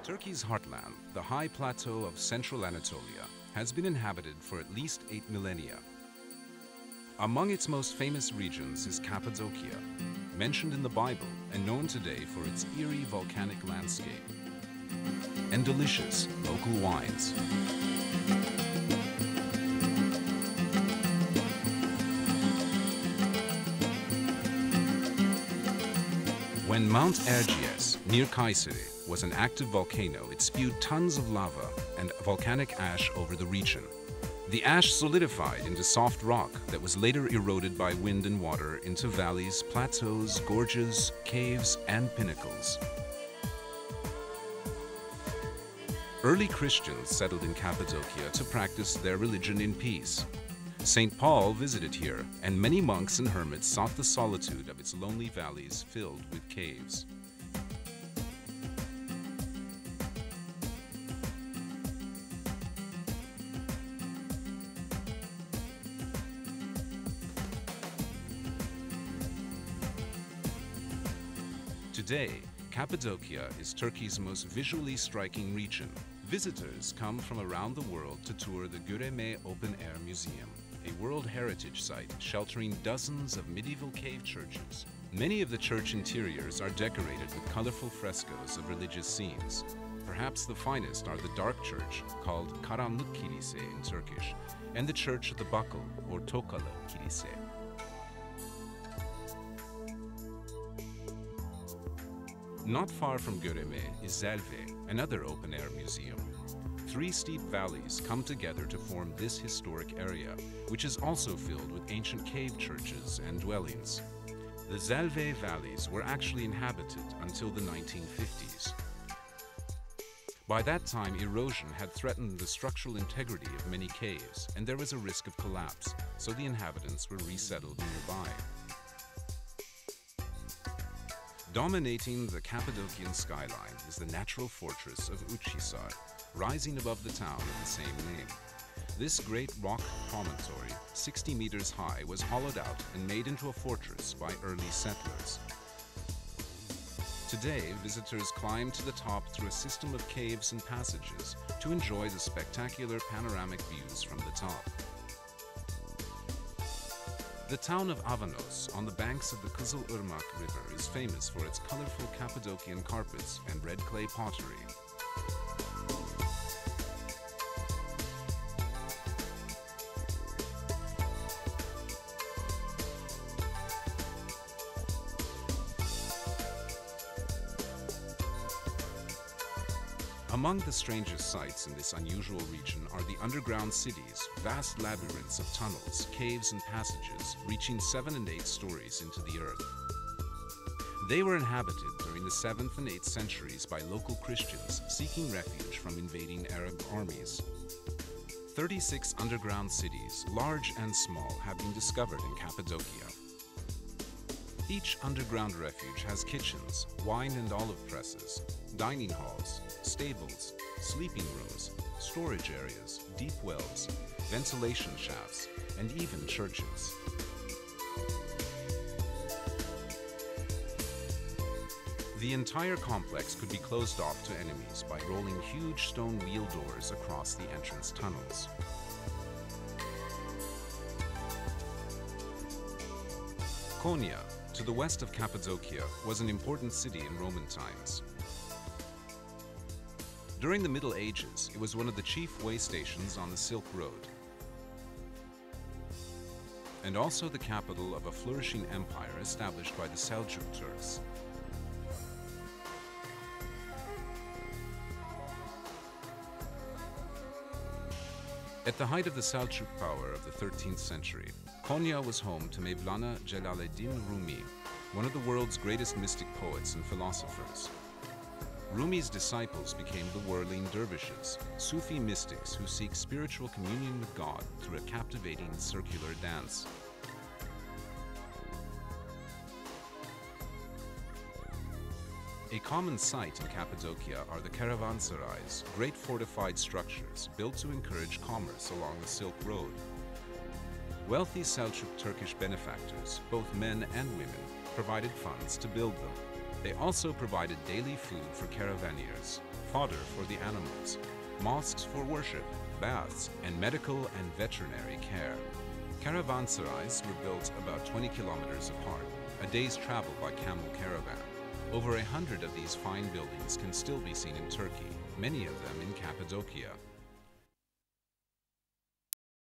Turkey's heartland, the high plateau of central Anatolia, has been inhabited for at least 8 millennia. Among its most famous regions is Cappadocia, mentioned in the Bible and known today for its eerie volcanic landscape and delicious local wines. When Mount Erciyes, near Kayseri, was an active volcano, it spewed tons of lava and volcanic ash over the region. The ash solidified into soft rock that was later eroded by wind and water into valleys, plateaus, gorges, caves, and pinnacles. Early Christians settled in Cappadocia to practice their religion in peace. St. Paul visited here, and many monks and hermits sought the solitude of its lonely valleys filled with caves. Today, Cappadocia is Turkey's most visually striking region. Visitors come from around the world to tour the Göreme Open Air Museum, a World Heritage Site sheltering dozens of medieval cave churches. Many of the church interiors are decorated with colorful frescoes of religious scenes. Perhaps the finest are the dark church, called Karanlık Kilise in Turkish, and the church of the Buckle, or Tokalı Kilise. Not far from Göreme is Zelve, another open-air museum. Three steep valleys come together to form this historic area, which is also filled with ancient cave churches and dwellings. The Zelve valleys were actually inhabited until the 1950s. By that time, erosion had threatened the structural integrity of many caves, and there was a risk of collapse, so the inhabitants were resettled nearby. Dominating the Cappadocian skyline is the natural fortress of Uçhisar, rising above the town of the same name. This great rock promontory, 60 meters high, was hollowed out and made into a fortress by early settlers. Today, visitors climb to the top through a system of caves and passages to enjoy the spectacular panoramic views from the top. The town of Avanos, on the banks of the Kızılırmak River, is famous for its colorful Cappadocian carpets and red clay pottery. Among the strangest sights in this unusual region are the underground cities, vast labyrinths of tunnels, caves, and passages reaching 7 and 8 stories into the earth. They were inhabited during the 7th and 8th centuries by local Christians seeking refuge from invading Arab armies. 36 underground cities, large and small, have been discovered in Cappadocia. Each underground refuge has kitchens, wine and olive presses, dining halls, stables, sleeping rooms, storage areas, deep wells, ventilation shafts, and even churches. The entire complex could be closed off to enemies by rolling huge stone wheel doors across the entrance tunnels. Konya, to the west of Cappadocia, was an important city in Roman times. During the Middle Ages, it was one of the chief way stations on the Silk Road, and also the capital of a flourishing empire established by the Seljuk Turks. At the height of the Seljuk power of the 13th century, Konya was home to Mevlana Celaleddin Rumi, one of the world's greatest mystic poets and philosophers. Rumi's disciples became the whirling dervishes, Sufi mystics who seek spiritual communion with God through a captivating circular dance. A common sight in Cappadocia are the caravanserais, great fortified structures built to encourage commerce along the Silk Road. Wealthy Seljuk Turkish benefactors, both men and women, provided funds to build them. They also provided daily food for caravaneers, fodder for the animals, mosques for worship, baths, and medical and veterinary care. Caravanserais were built about 20 kilometers apart, a day's travel by camel caravan. Over 100 of these fine buildings can still be seen in Turkey, many of them in Cappadocia.